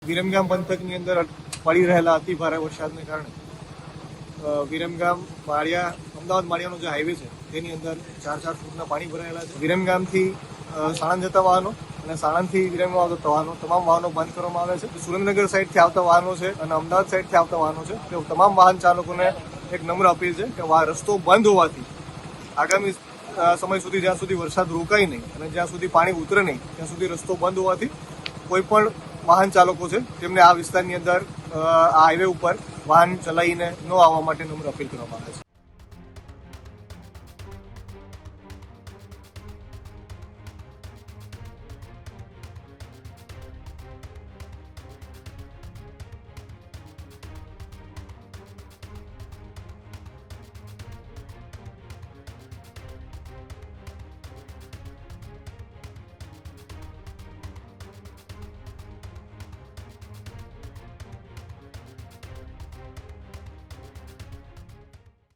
વિરમગામ પંથકની અંદર પડી રહેલા અતિ ભારે વરસાદને કારણે વિરમગામ માળિયા અમદાવાદ માળિયાનો જે હાઈવે છે તેની અંદર 4 ફૂટના પાણી ભરાયેલા છે। વિરમગામથી સાણંદ જતા વાહનો અને સાણંદથી વિરમગામ આવતા વાહનો તમામ વાહનો બંધ કરવામાં આવે છે। સુરેન્દ્રનગર સાઈડથી આવતા વાહનો છે અને અમદાવાદ સાઈડથી આવતા વાહનો છે તે તમામ વાહન ચાલકોને એક નમ્ર અપીલ છે કે રસ્તો બંધ હોવાથી આગામી સમય સુધી જ્યાં સુધી વરસાદ રોકાય નહીં અને જ્યાં સુધી પાણી ઉતરે નહીં ત્યાં સુધી રસ્તો બંધ હોવાથી કોઈ પણ વાહન ચાલકો છે તેમને આ વિસ્તારની અંદર આ હાઈવે ઉપર વાહન ચલાવીને ન આવવા માટે નમ્ર અપીલ કરવામાં આવે છે।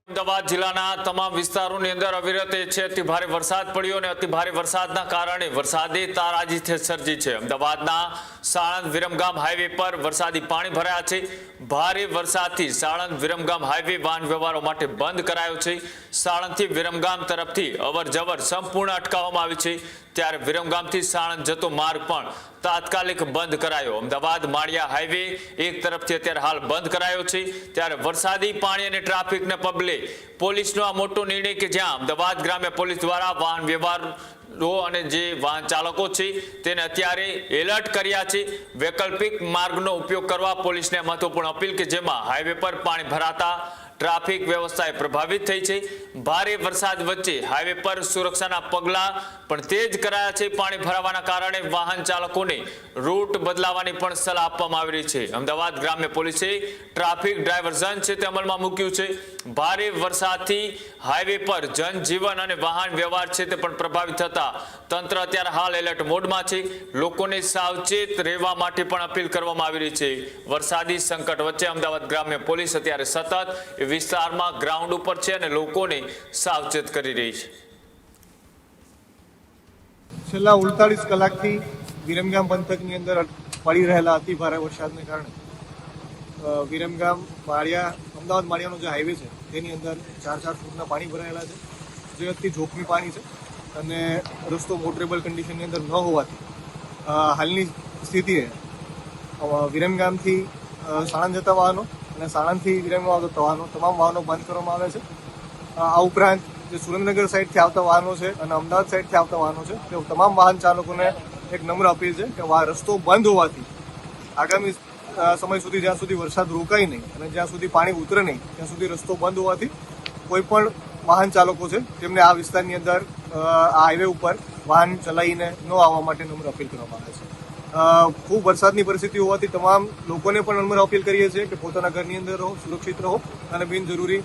અમદાવાદ જિલ્લાના તમામ વિસ્તારોની અંદર અવિરત અતિ ભારે વરસાદ પડ્યો અને અતિ ભારે વરસાદના કારણે વરસાદી તારાજી સર્જી છે। અમદાવાદના સાણંદ વિરમગામ હાઈવે પર વરસાદી પાણી ભરાયા છે। ભારે વરસાદથી સાણંદ વિરમગામ હાઈવે વાહન વ્યવહારો માટે બંધ કરાયો છે। સાણંદથી વિરમગામ તરફથી અવર જવર સંપૂર્ણ અટકાવવામાં આવી છે, ત્યારે વિરમગામથી સાણંદ જતો માર્ગ પણ તાત્કાલિક બંધ કરાયો। અમદાવાદ માળિયા હાઈવે એક તરફથી અત્યારે હાલ બંધ કરાયો છે, ત્યારે વરસાદી પાણી અને ટ્રાફિકને પગલે પોલીસનો આ મોટો નિર્ણય કે જ્યાં અમદાવાદ ગ્રામ્ય પોલીસ દ્વારા વાહન વ્યવહાર અને જે વાહન ચાલકો છે તેને અત્યારે એલર્ટ કર્યા છે। વૈકલ્પિક માર્ગનો ઉપયોગ કરવા પોલીસને મહત્વપૂર્ણ અપીલ કે જેમાં હાઈવે પર પાણી ભરાતા ટ્રાફિક વ્યવસ્થા પ્રભાવિત થઈ છે। ભારે વરસાદ વચ્ચે હાઈવે પર સુરક્ષાના પગલા પણ તેજ કરાયા છે। પાણી ભરાવાના કારણે વાહન ચાલકોને રૂટ બદલાવવાની પણ સલાહ આપવામાં આવી રહી છે। અમદાવાદ ગ્રામ્ય પોલીસે ટ્રાફિક ડાયવર્ઝન છે તે અમલમાં મૂક્યું છે। ભારે વરસાદથી હાઈવે પર જનજીવન અને વાહન વ્યવહાર છે તે પણ પ્રભાવિત થતા તંત્ર અત્યારે હાલ એલર્ટ મોડમાં છે। લોકોને સાવચેત રહેવા માટે પણ અપીલ કરવામાં આવી રહી છે। વરસાદી સંકટ વચ્ચે અમદાવાદ ગ્રામ્ય પોલીસ અત્યારે સતત વિસ્તારમાં ગ્રાઉન્ડ ઉપર છે અને લોકોને સાવચેત કરી રહી છે। છેલ્લા 48 કલાકથી વિરમગામ પંથકની અંદર પડી રહેલા અતિ ભારે વરસાદને કારણે વિરમગામ માળિયા અમદાવાદ માળિયાનો જે હાઈવે છે તેની અંદર 4 ફૂટના પાણી ભરાયેલા છે, જે અતિ જોખમી પાણી છે અને રસ્તો મોટરેબલ કન્ડિશનની અંદર ન હોવાથી હાલની સ્થિતિએ વિરમગામથી સાણંદ જતા વાહનો અને સાણંદથી વિરમગામ આવતા વાહનો તમામ વાહનો બંધ કરવામાં આવે છે। આ ઉપરાંત જે સુરેન્દ્રનગર સાઈડથી આવતા વાહનો છે અને અમદાવાદ સાઈડથી આવતા વાહનો છે તે તમામ વાહન ચાલકોને એક નમ્ર અપીલ છે કે રસ્તો બંધ હોવાથી આગામી સમય સુધી જ્યાં સુધી વરસાદ રોકાય નહીં અને જ્યાં સુધી પાણી ઉતરે નહીં ત્યાં સુધી રસ્તો બંધ હોવાથી કોઈ પણ વાહન ચાલકો છે તેમને આ વિસ્તારની અંદર આ હાઈવે ઉપર વાહન ચલાવીને ન આવવા માટે નમ્ર અપીલ કરવામાં આવે છે। ખૂબ વરસાદની પરિસ્થિતિ હોવાથી તમામ લોકોને પણ નમ્ર અપીલ કરીએ છીએ કે પોતાના ઘરની અંદર રહો, સુરક્ષિત રહો અને બિનજરૂરી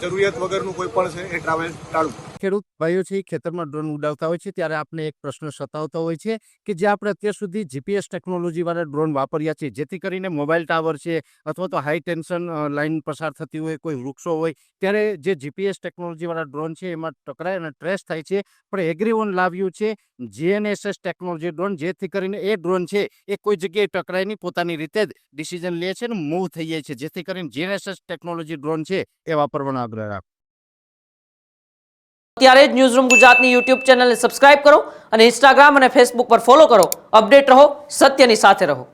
જરૂરિયાત વગરનું કોઈ પણ છે એ ટ્રાવેલ ટાળવું। ખેડૂત ભાઈઓ છે ખેતરમાં ડ્રોન ઉડાવતા હોય છે ત્યારે આપણે એક પ્રશ્ન સતાવતો હોય છે કે જે આપણે અત્યાર સુધી જીપીએસ ટેકનોલોજી વાળા ડ્રોન વાપર્યા છે, જેથી કરીને મોબાઈલ ટાવર છે અથવા તો હાઈ ટેન્શન લાઈન પસાર થતી હોય, કોઈ વૃક્ષો હોય, ત્યારે જે જીપીએસ ટેકનોલોજી વાળા ડ્રોન છે એમાં ટકરાય અને ટ્રેસ થાય છે। પણ એગ્રીવન લાવ્યું છે GNSS ટેકનોલોજી ડ્રોન, જેથી કરીને એ ડ્રોન છે એ કોઈ જગ્યાએ ટકરાય નહીં, પોતાની રીતે જ ડિસિઝન લે છે અને મૂવ થઈ જાય છે, જેથી કરીને GNSS ટેકનોલોજી ડ્રોન છે એ વાપરવાનો આગ્રહ રાખો। અત્યારે જ ન્યૂઝરૂમ ગુજરાતની યુટ્યુબ ચેનલને સબસ્ક્રાઇબ કરો અને ઇન્સ્ટાગ્રામ અને ફેસબુક પર ફોલો કરો। અપડેટ રહો, સત્યની સાથે રહો।